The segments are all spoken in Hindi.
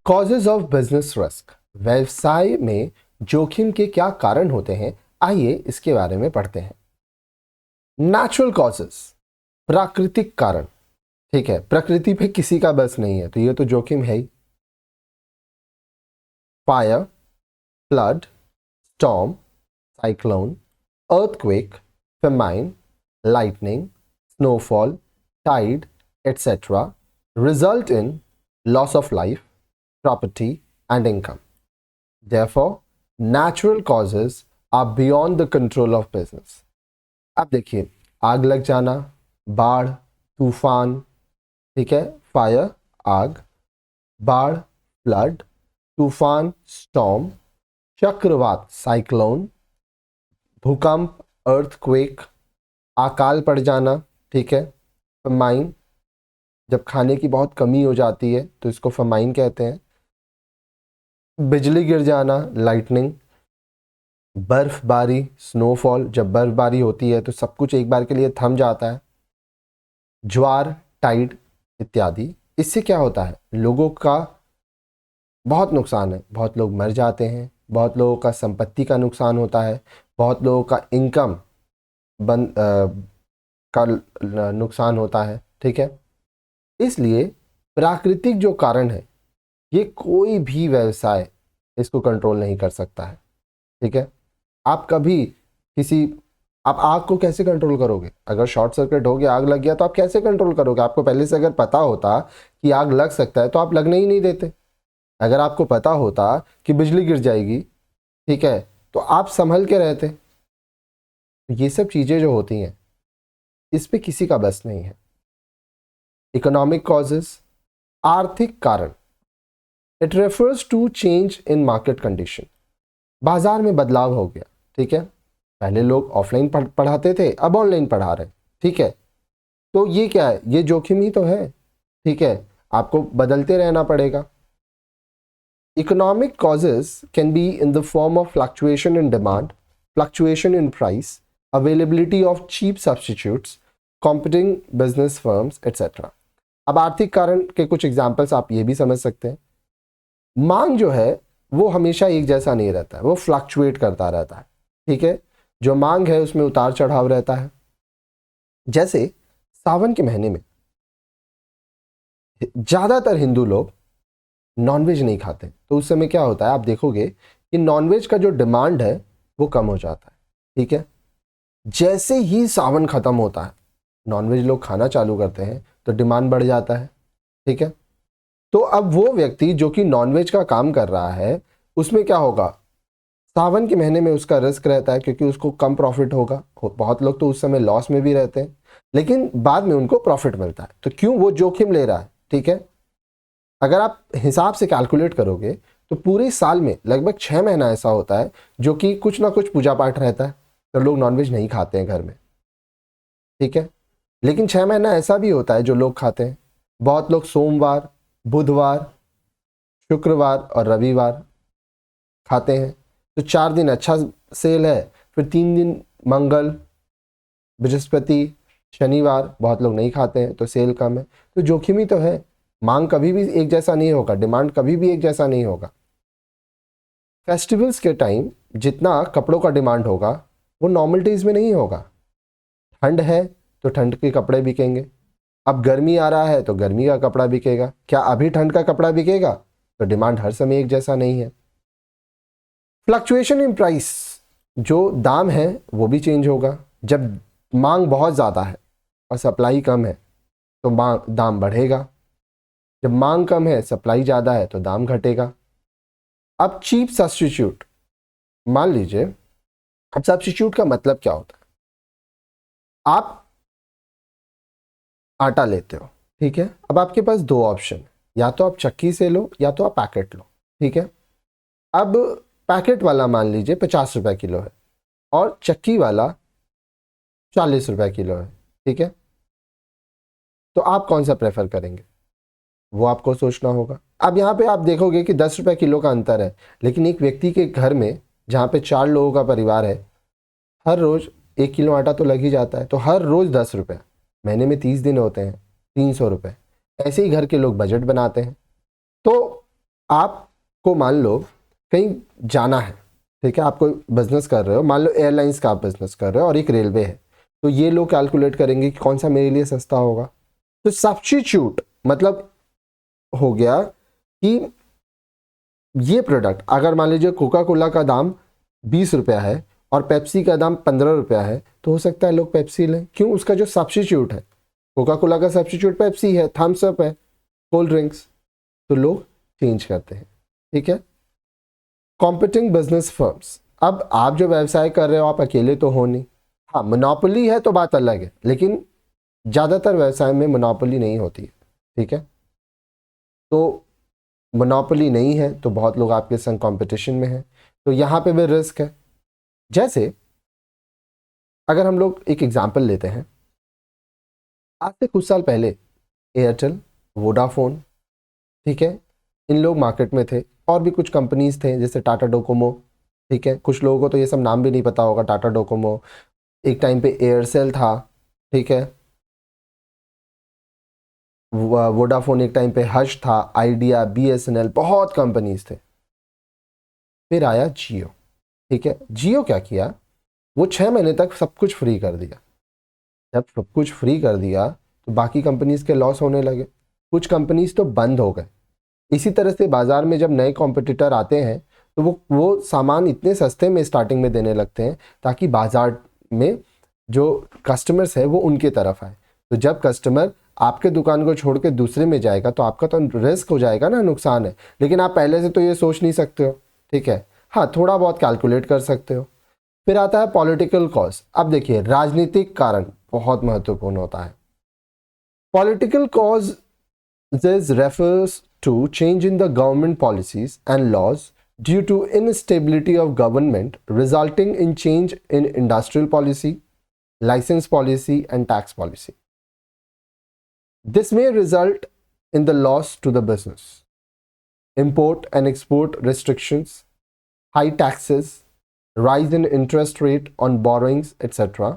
कॉजेज ऑफ बिजनेस रिस्क, व्यवसाय में जोखिम के क्या कारण होते हैं, आइए इसके बारे में पढ़ते हैं। नेचुरल कॉजेज, प्राकृतिक कारण। ठीक है, प्रकृति पे किसी का बस नहीं है तो ये तो जोखिम है ही। Fire, flood, storm, cyclone, earthquake, famine, lightning, snowfall, tide, etc. result in loss of life, property, and income. Therefore, natural causes are beyond the control of business. अब देखिए, आग लग जाना, बाढ़, तूफान, ठीक है, फायर आग, बाढ़ फ्लड, तूफान स्टॉर्म, चक्रवात साइक्लोन, भूकंप अर्थक्वेक, अकाल पड़ जाना, ठीक है, फमाइन, जब खाने की बहुत कमी हो जाती है तो इसको फमाइन कहते हैं, बिजली गिर जाना लाइटनिंग, बर्फबारी स्नोफॉल, जब बर्फबारी होती है तो सब कुछ एक बार के लिए थम जाता है, ज्वार टाइड इत्यादि। इससे क्या होता है, लोगों का बहुत नुकसान है, बहुत लोग मर जाते हैं, बहुत लोगों का संपत्ति का नुकसान होता है, बहुत लोगों का इनकम बंद का नुकसान होता है। ठीक है, इसलिए प्राकृतिक जो कारण है ये कोई भी व्यवसाय इसको कंट्रोल नहीं कर सकता है। ठीक है, आप कभी किसी, आप आग को कैसे कंट्रोल करोगे? अगर शॉर्ट सर्किट हो गया, आग लग गया तो आप कैसे कंट्रोल करोगे? आपको पहले से अगर पता होता कि आग लग सकता है तो आप लगने ही नहीं देते। अगर आपको पता होता कि बिजली गिर जाएगी, ठीक है, तो आप संभल के रहते। ये सब चीज़ें जो होती हैं इस पे किसी का बस नहीं है। इकोनॉमिक कॉजेज, आर्थिक कारण। It refers to change in market condition, बाजार में बदलाव हो गया। ठीक है, पहले लोग ऑफलाइन पढ़ाते थे, अब ऑनलाइन पढ़ा रहे हैं। ठीक है, तो ये क्या है, ये जोखिम ही तो है। ठीक है, आपको बदलते रहना पड़ेगा। Economic causes can be in the form of fluctuation in demand, fluctuation in price, availability of cheap substitutes, competing business firms etcetera. अब आर्थिक कारण के कुछ एग्जाम्पल्स आप ये भी समझ सकते हैं। मांग जो है वो हमेशा एक जैसा नहीं रहता है, वो फ्लक्चुएट करता रहता है। ठीक है, जो मांग है उसमें उतार चढ़ाव रहता है। जैसे सावन के महीने में ज़्यादातर हिंदू लोग नॉनवेज नहीं खाते, तो उस समय क्या होता है, आप देखोगे कि नॉनवेज का जो डिमांड है वो कम हो जाता है। ठीक है, जैसे ही सावन खत्म होता है नॉनवेज लोग खाना चालू करते हैं तो डिमांड बढ़ जाता है। ठीक है, तो अब वो व्यक्ति जो कि नॉनवेज का काम कर रहा है उसमें क्या होगा, सावन के महीने में उसका रिस्क रहता है क्योंकि उसको कम प्रॉफिट होगा। बहुत लोग तो उस समय लॉस में भी रहते हैं, लेकिन बाद में उनको प्रॉफिट मिलता है। तो क्यों, वो जोखिम ले रहा है। ठीक है, अगर आप हिसाब से कैलकुलेट करोगे तो पूरे साल में लगभग 6 महीना ऐसा होता है जो कि कुछ ना कुछ पूजा पाठ रहता है, तो लोग नॉनवेज नहीं खाते हैं घर में। ठीक है, लेकिन 6 महीना ऐसा भी होता है जो लोग खाते हैं। बहुत लोग सोमवार, बुधवार, शुक्रवार और रविवार खाते हैं, तो 4 दिन अच्छा सेल है, फिर 3 दिन मंगल, बृहस्पति, शनिवार बहुत लोग नहीं खाते हैं तो सेल कम है। तो जोखिम ही तो है, मांग कभी भी एक जैसा नहीं होगा, डिमांड कभी भी एक जैसा नहीं होगा। फेस्टिवल्स के टाइम जितना कपड़ों का डिमांड होगा वो नॉर्मल डेज में नहीं होगा। ठंड है तो ठंड के कपड़े बिकेंगे, अब गर्मी आ रहा है तो गर्मी का कपड़ा बिकेगा। क्या अभी ठंड का कपड़ा बिकेगा? तो डिमांड हर समय एक जैसा नहीं है। फ्लक्चुएशन इन प्राइस, जो दाम है वो भी चेंज होगा। जब मांग बहुत ज़्यादा है और सप्लाई कम है तो दाम बढ़ेगा, जब मांग कम है सप्लाई ज़्यादा है तो दाम घटेगा। अब चीप सब्स्टिट्यूट, मान लीजिए, अब सब्स्टिट्यूट का मतलब क्या होता है, आप आटा लेते हो। ठीक है, अब आपके पास 2 ऑप्शन, या तो आप चक्की से लो या तो आप पैकेट लो। ठीक है, अब पैकेट वाला मान लीजिए 50 रुपये किलो है और चक्की वाला 40 रुपये किलो है। ठीक है, तो आप कौन सा प्रेफर करेंगे, वो आपको सोचना होगा। अब यहाँ पे आप देखोगे कि 10 रुपये किलो का अंतर है, लेकिन एक व्यक्ति के घर में जहाँ पे 4 लोगों का परिवार है, हर रोज़ 1 किलो आटा तो लग ही जाता है, तो हर रोज़ 10 रुपये, महीने में 30 दिन होते हैं, 300 रुपये। ऐसे ही घर के लोग बजट बनाते हैं। तो आपको मान लो कहीं जाना है, ठीक है, आप कोई बिजनेस कर रहे हो, मान लो एयरलाइंस का आप बिजनेस कर रहे हो और एक रेलवे है, तो ये लोग कैलकुलेट करेंगे कि कौन सा मेरे लिए सस्ता होगा। तो सब्स्टिट्यूट मतलब हो गया कि ये प्रोडक्ट अगर मान लीजिए कोका कोला का दाम 20 रुपया है और पेप्सी का दाम 15 रुपया है, तो हो सकता है लोग पेप्सी लें। क्यों? उसका जो सब्स्टिट्यूट है, कोका कोला का सब्स्टिट्यूट पेप्सी है, थम्स अप है, कोल्ड ड्रिंक्स, तो लोग चेंज करते हैं। ठीक है। कॉम्पिटिंग बिजनेस फर्म्स, अब आप जो व्यवसाय कर रहे हो आप अकेले तो हो नहीं, हाँ मोनोपोली है तो बात अलग है, लेकिन ज़्यादातर व्यवसाय में मोनोपोली नहीं होती है। ठीक है, तो मोनोपोली नहीं है तो बहुत लोग आपके संग कंपटीशन में हैं, तो यहाँ पे भी रिस्क है। जैसे अगर हम लोग एक एग्जांपल लेते हैं, आज से कुछ साल पहले एयरटेल, वोडाफोन, ठीक है, इन लोग मार्केट में थे, और भी कुछ कंपनीज थे जैसे टाटा डोकोमो। ठीक है, कुछ लोगों को तो ये सब नाम भी नहीं पता होगा, टाटा डोकोमो, एक टाइम पे एयरसेल था। ठीक है, वोडाफोन एक टाइम पे हर्ष था, आइडिया, बीएसएनएल, बहुत कंपनीज थे। फिर आया जियो। ठीक है, जियो क्या किया, वो 6 महीने तक सब कुछ फ्री कर दिया। जब सब कुछ फ्री कर दिया तो बाकी कंपनीज के लॉस होने लगे, कुछ कंपनीज तो बंद हो गए। इसी तरह से बाजार में जब नए कॉम्पिटिटर आते हैं तो वो सामान इतने सस्ते में स्टार्टिंग में देने लगते हैं ताकि बाजार में जो कस्टमर्स है वो उनके तरफ आए। तो जब कस्टमर आपके दुकान को छोड़ के दूसरे में जाएगा तो आपका तो रिस्क हो जाएगा ना, नुकसान है, लेकिन आप पहले से तो ये सोच नहीं सकते हो। ठीक है, हाँ थोड़ा बहुत कैलकुलेट कर सकते हो। फिर आता है पॉलिटिकल कॉज। अब देखिए राजनीतिक कारण बहुत महत्वपूर्ण होता है। Political cause refers to change in the government policies and laws due to instability of government resulting in change in industrial policy, license policy and tax policy. This may result in the loss to the business. Import and export restrictions, high taxes, rise in interest rate on borrowings, etc.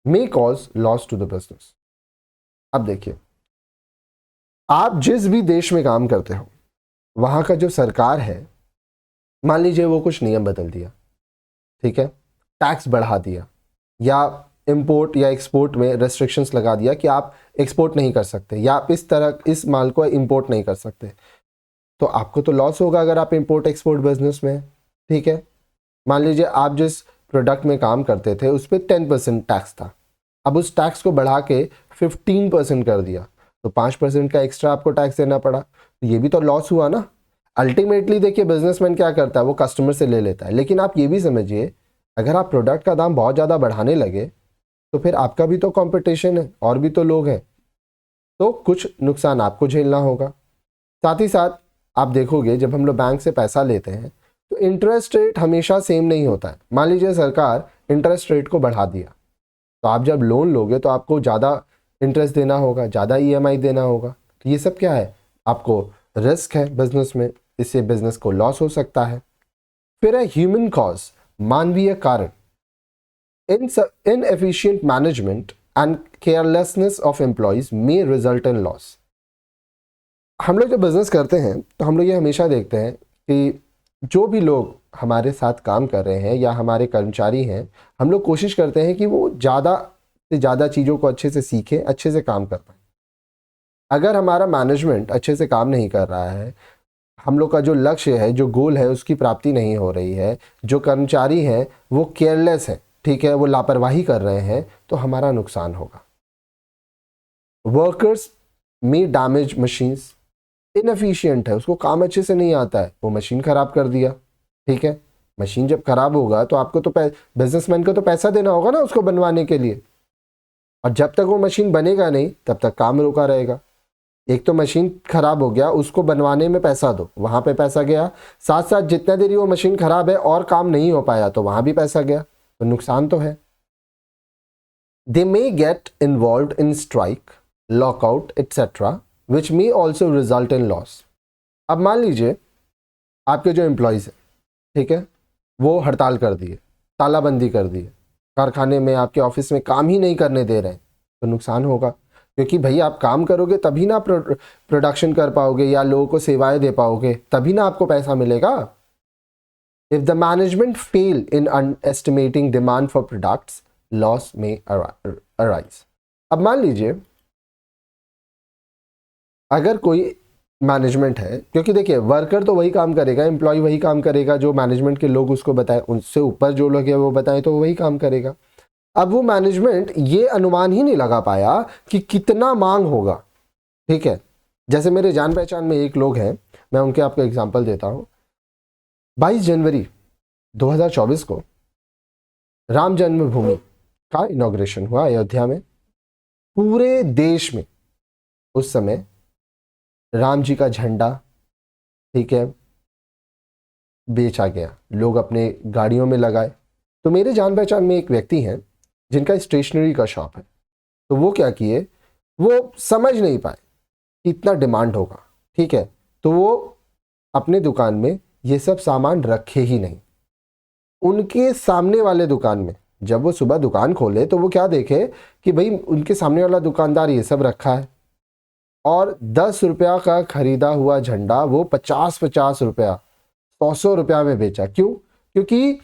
may cause loss to the business. अब देखिए, आप जिस भी देश में काम करते हो वहाँ का जो सरकार है, मान लीजिए वो कुछ नियम बदल दिया, ठीक है, टैक्स बढ़ा दिया या इंपोर्ट या एक्सपोर्ट में रेस्ट्रिक्शंस लगा दिया कि आप एक्सपोर्ट नहीं कर सकते या आप इस तरह इस माल को इंपोर्ट नहीं कर सकते, तो आपको तो लॉस होगा अगर आप इंपोर्ट एक्सपोर्ट बिजनेस में। ठीक है, मान लीजिए आप जिस प्रोडक्ट में काम करते थे उस पर 10% टैक्स था, अब उस टैक्स को बढ़ा के 15% कर दिया, तो 5% का एक्स्ट्रा आपको टैक्स देना पड़ा, तो ये भी तो लॉस हुआ ना। अल्टीमेटली देखिए बिजनेसमैन क्या करता है, वो कस्टमर से ले लेता है, लेकिन आप ये भी समझिए अगर आप प्रोडक्ट का दाम बहुत ज़्यादा बढ़ाने लगे तो फिर आपका भी तो कंपटीशन है और भी तो लोग हैं, तो कुछ नुकसान आपको झेलना होगा। साथ ही साथ आप देखोगे जब हम लोग बैंक से पैसा लेते हैं तो इंटरेस्ट रेट हमेशा सेम नहीं होता है। मान लीजिए सरकार इंटरेस्ट रेट को बढ़ा दिया, तो आप जब लोन लोगे तो आपको ज़्यादा इंटरेस्ट देना होगा, ज़्यादा ईएमआई देना होगा, तो ये सब क्या है, आपको रिस्क है बिजनेस में, इससे बिजनेस को लॉस हो सकता है। फिर है ह्यूमन कॉज, मानवीय कारण, inefficient management and carelessness of employees may result in loss. हम लोग जब बिजनेस करते हैं तो हम लोग ये हमेशा देखते हैं कि जो भी लोग हमारे साथ काम कर रहे हैं या हमारे कर्मचारी हैं, हम लोग कोशिश करते हैं कि वो ज़्यादा से ज़्यादा चीज़ों को अच्छे से सीखें, अच्छे से काम कर पाएँ। अगर हमारा मैनेजमेंट अच्छे से काम नहीं कर रहा है, हम लोग का जो लक्ष्य है, जो गोल है, उसकी प्राप्ति नहीं हो रही है, जो कर्मचारी हैं वो केयरलेस है, ठीक है, वो लापरवाही कर रहे हैं, तो हमारा नुकसान होगा। वर्कर्स में डैमेज मशीन्स, इनएफिशिएंट है, उसको काम अच्छे से नहीं आता है, वो मशीन खराब कर दिया। ठीक है, मशीन जब खराब होगा तो आपको तो बिजनेसमैन को तो पैसा देना होगा ना उसको बनवाने के लिए, और जब तक वो मशीन बनेगा नहीं तब तक काम रुका रहेगा। एक तो मशीन खराब हो गया, उसको बनवाने में पैसा दो, वहां पे पैसा गया, साथ साथ जितना देरी वो मशीन खराब है और काम नहीं हो पाया तो वहां भी पैसा गया, तो नुकसान तो है। They may get involve in strike, lockout etcetera which may also result in loss. अब मान लीजिए आपके जो एम्प्लॉयज़ हैं, ठीक है, वो हड़ताल कर दिए, तालाबंदी कर दिए, कारखाने में आपके ऑफिस में काम ही नहीं करने दे रहे हैं, तो नुकसान होगा। क्योंकि भाई आप काम करोगे तभी ना प्रोडक्शन कर पाओगे या लोगों को सेवाएं दे पाओगे, तभी ना आपको पैसा मिलेगा। If the management fail in estimating demand for products, loss में अराइज। अब मान लीजिए अगर कोई मैनेजमेंट है, क्योंकि देखिए वर्कर तो वही काम करेगा, एम्प्लॉय वही काम करेगा जो मैनेजमेंट के लोग उसको बताएं, उनसे ऊपर जो लोग हैं वो बताएं तो वही काम करेगा। अब वो मैनेजमेंट ये अनुमान ही नहीं लगा पाया कि कितना मांग होगा, ठीक है। जैसे मेरे जान पहचान में एक लोग हैं, मैं उनके आपको एग्जांपल देता हूं। 22 जनवरी 2024 को राम जन्मभूमि का इनॉग्रेशन हुआ अयोध्या में। पूरे देश में उस समय राम जी का झंडा, ठीक है, बेचा गया, लोग अपने गाड़ियों में लगाए। तो मेरे जान पहचान में एक व्यक्ति हैं जिनका स्टेशनरी का शॉप है। तो वो क्या किए, वो समझ नहीं पाए कि इतना डिमांड होगा, ठीक है, तो वो अपने दुकान में ये सब सामान रखे ही नहीं। उनके सामने वाले दुकान में जब वो सुबह दुकान खोले तो वो क्या देखे कि भाई उनके सामने वाला दुकानदार ये सब रखा है, और 10 रुपया का खरीदा हुआ झंडा वो 50-50 रुपया 100 रुपया में बेचा। क्यों? क्योंकि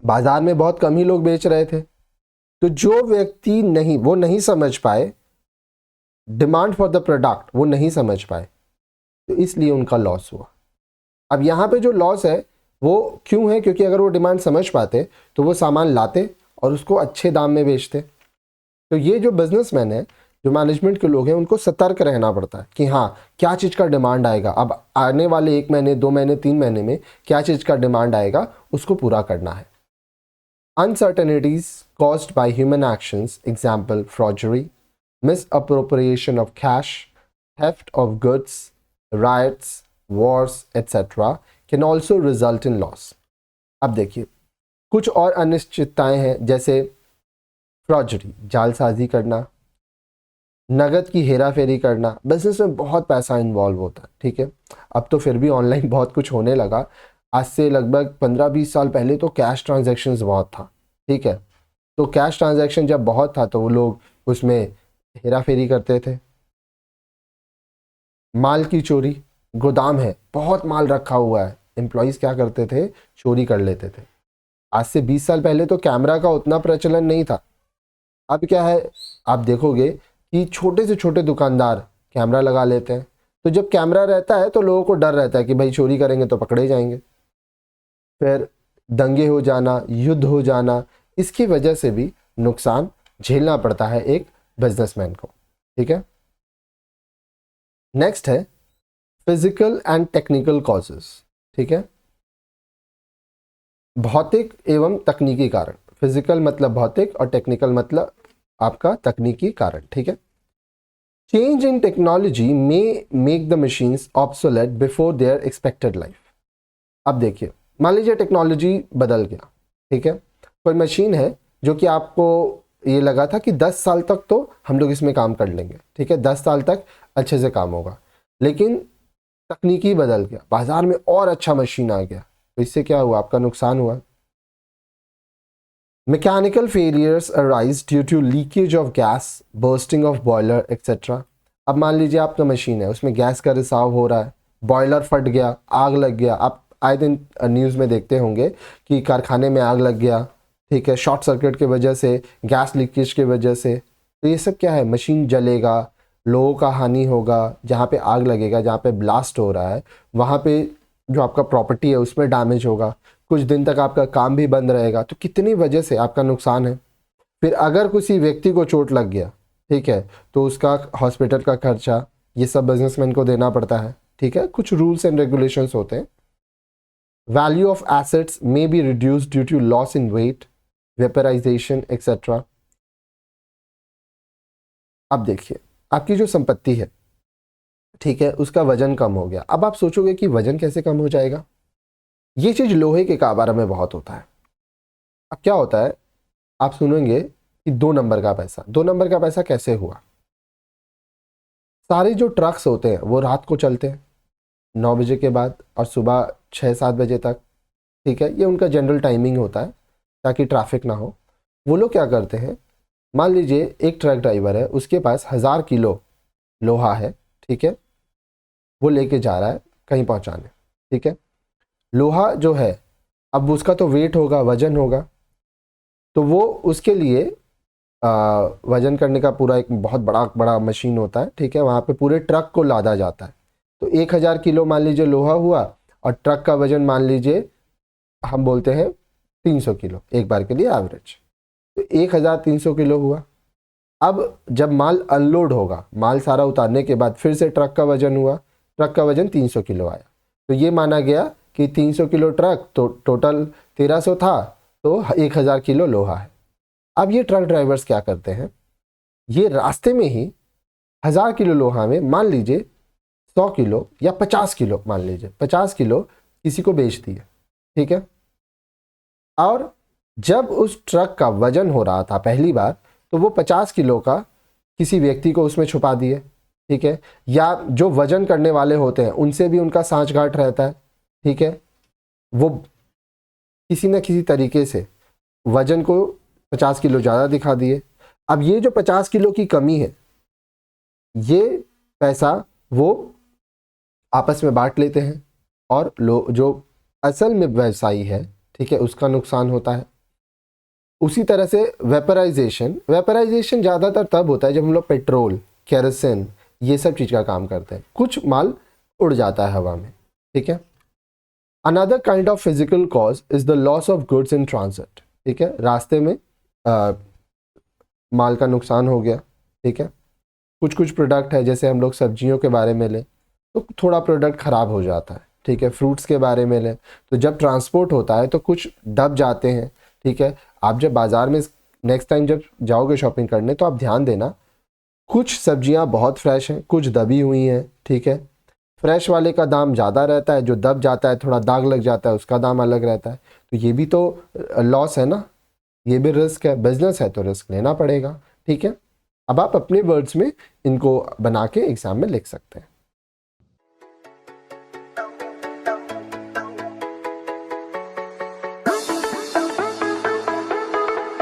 बाजार में बहुत कम ही लोग बेच रहे थे। तो जो व्यक्ति वो नहीं समझ पाए डिमांड फॉर द प्रोडक्ट, वो नहीं समझ पाए, तो इसलिए उनका लॉस हुआ। अब यहाँ पे जो लॉस है वो क्यों है? क्योंकि अगर वो डिमांड समझ पाते तो वो सामान लाते और उसको अच्छे दाम में बेचते। तो ये जो बिजनेसमैन है, जो मैनेजमेंट के लोग हैं, उनको सतर्क रहना पड़ता है कि हाँ क्या चीज़ का डिमांड आएगा, अब आने वाले 1 महीने 2 महीने 3 महीने में क्या चीज़ का डिमांड आएगा, उसको पूरा करना है। Uncertainties caused by human actions, example forgery, misappropriation of cash, theft of goods, riots, wars, etc. can also result in loss. अब देखिए कुछ और अनिश्चितताएं हैं, जैसे फ्रॉडरी, जालसाजी करना, नगद की हेरा फेरी करना। बिजनेस में बहुत पैसा इन्वॉल्व होता है, ठीक है। अब तो फिर भी ऑनलाइन बहुत कुछ होने लगा। आज से लगभग 15-20 साल पहले तो कैश ट्रांजैक्शंस बहुत था, ठीक है। तो कैश ट्रांजैक्शन जब बहुत था तो वो लोग उसमें हेरा फेरी करते थे। माल की चोरी, गोदाम है, बहुत माल रखा हुआ है, एम्प्लॉयज़ क्या करते थे, चोरी कर लेते थे। आज से 20 साल पहले तो कैमरा का उतना प्रचलन नहीं था। अब क्या है, आप देखोगे कि छोटे से छोटे दुकानदार कैमरा लगा लेते हैं। तो जब कैमरा रहता है तो लोगों को डर रहता है कि भाई चोरी करेंगे तो पकड़े जाएंगे। फिर दंगे हो जाना, युद्ध हो जाना, इसकी वजह से भी नुकसान झेलना पड़ता है एक बिजनेसमैन को, ठीक है। नेक्स्ट है फिजिकल एंड टेक्निकल कॉजेस, ठीक है। भौतिक एवं तकनीकी कारण। फिजिकल मतलब भौतिक और टेक्निकल मतलब आपका तकनीकी कारण, ठीक है। चेंज इन टेक्नोलॉजी में make the machines obsolete before their expected life. अब देखिए मान लीजिए टेक्नोलॉजी बदल गया, ठीक है। कोई मशीन है जो कि आपको ये लगा था कि 10 साल तक तो हम लोग इसमें काम कर लेंगे, ठीक है, 10 साल तक अच्छे से काम होगा, लेकिन तकनीकी बदल गया, बाजार में और अच्छा मशीन आ गया, तो इससे क्या हुआ, आपका नुकसान हुआ। Mechanical failures arise due to leakage of gas, bursting of boiler etcetera. अब मान लीजिए आपका मशीन है, उसमें गैस का रिसाव हो रहा है, बॉयलर फट गया, आग लग गया। आप आए दिन न्यूज़ में देखते होंगे कि कारखाने में आग लग गया, ठीक है, शॉर्ट सर्किट की वजह से, गैस लीकेज की वजह से। तो ये सब क्या है, मशीन जलेगा, लोगों का हानि होगा। जहाँ पे आग लगेगा, जहाँ पे ब्लास्ट हो रहा है, वहाँ पे जो आपका प्रॉपर्टी है उसमें डैमेज होगा, कुछ दिन तक आपका काम भी बंद रहेगा। तो कितनी वजह से आपका नुकसान है। फिर अगर किसी व्यक्ति को चोट लग गया, ठीक है, तो उसका हॉस्पिटल का खर्चा ये सब बिजनेसमैन को देना पड़ता है, ठीक है। कुछ रूल्स एंड रेगुलेशंस होते हैं। Value of assets may be reduced due to loss in weight, vaporisation etcetera. अब देखिए आपकी जो संपत्ति है, ठीक है, उसका वजन कम हो गया। अब आप सोचोगे कि वजन कैसे कम हो जाएगा। ये चीज लोहे के कारोबार में बहुत होता है। अब क्या होता है, आप सुनेंगे कि 2 नंबर का पैसा। 2 नंबर का पैसा कैसे हुआ। सारे जो ट्रक्स होते हैं वो रात को चलते हैं 9 बजे के बाद और सुबह 6-7 बजे तक, ठीक है, ये उनका जनरल टाइमिंग होता है ताकि ट्रैफिक ना हो। वो लोग क्या करते हैं, मान लीजिए एक ट्रक ड्राइवर है, उसके पास 1000 किलो लोहा है, ठीक है, वो लेके जा रहा है कहीं पहुंचाने, ठीक है। लोहा जो है अब उसका तो वेट होगा, वजन होगा, तो वो उसके लिए वजन करने का पूरा एक बहुत बड़ा बड़ा मशीन होता है, ठीक है, वहाँ पे पूरे ट्रक को लादा जाता है। तो 1000 किलो मान लीजिए लोहा हुआ और ट्रक का वजन मान लीजिए हम बोलते हैं 300 किलो एक बार के लिए एवरेज, तो 1300 किलो हुआ। अब जब माल अनलोड होगा, माल सारा उतारने के बाद फिर से ट्रक का वजन हुआ, ट्रक का वजन 300 किलो आया, तो ये माना गया कि 300 किलो ट्रक, तो टोटल 1300 था, तो 1000 किलो लोहा है। अब ये ट्रक ड्राइवर्स क्या करते हैं, ये रास्ते में ही 1000 किलो लोहा में मान लीजिए 100 किलो या 50 किलो, मान लीजिए 50 किलो किसी को बेच दिए, ठीक है। और जब उस ट्रक का वजन हो रहा था पहली बार, तो वो 50 किलो का किसी व्यक्ति को उसमें छुपा दिए, ठीक है, या जो वजन करने वाले होते हैं उनसे भी उनका सांठगांठ रहता है, ठीक है, वो किसी न किसी तरीके से वजन को 50 किलो ज़्यादा दिखा दिए। अब ये जो 50 किलो की कमी है, ये पैसा वो आपस में बांट लेते हैं और जो असल में व्यवसायी है, ठीक है, उसका नुकसान होता है। उसी तरह से वेपराइजेशन ज़्यादातर तब होता है जब हम लोग पेट्रोल, केरोसिन, ये सब चीज़ का काम करते हैं, कुछ माल उड़ जाता है हवा में, ठीक है। Another kind of physical cause is the loss of goods in transit, ठीक है, रास्ते में माल का नुकसान हो गया, ठीक है। कुछ प्रोडक्ट है, जैसे हम लोग सब्जियों के बारे में लें तो थोड़ा प्रोडक्ट ख़राब हो जाता है, ठीक है। फ्रूट्स के बारे में लें तो जब ट्रांसपोर्ट होता है तो कुछ दब जाते हैं, ठीक है। आप जब बाज़ार में नेक्स्ट टाइम जब जाओगे शॉपिंग करने तो आप ध्यान देना, कुछ सब्जियां बहुत फ्रेश हैं, कुछ दबी हुई हैं, ठीक है। फ्रेश वाले का दाम ज़्यादा रहता है, जो दब जाता है, थोड़ा दाग लग जाता है, उसका दाम अलग रहता है। तो ये भी तो लॉस है ना, ये भी रिस्क है, बिजनेस है तो रिस्क लेना पड़ेगा, ठीक है। अब आप अपने वर्ड्स में इनको बना के एग्जाम में लिख सकते हैं।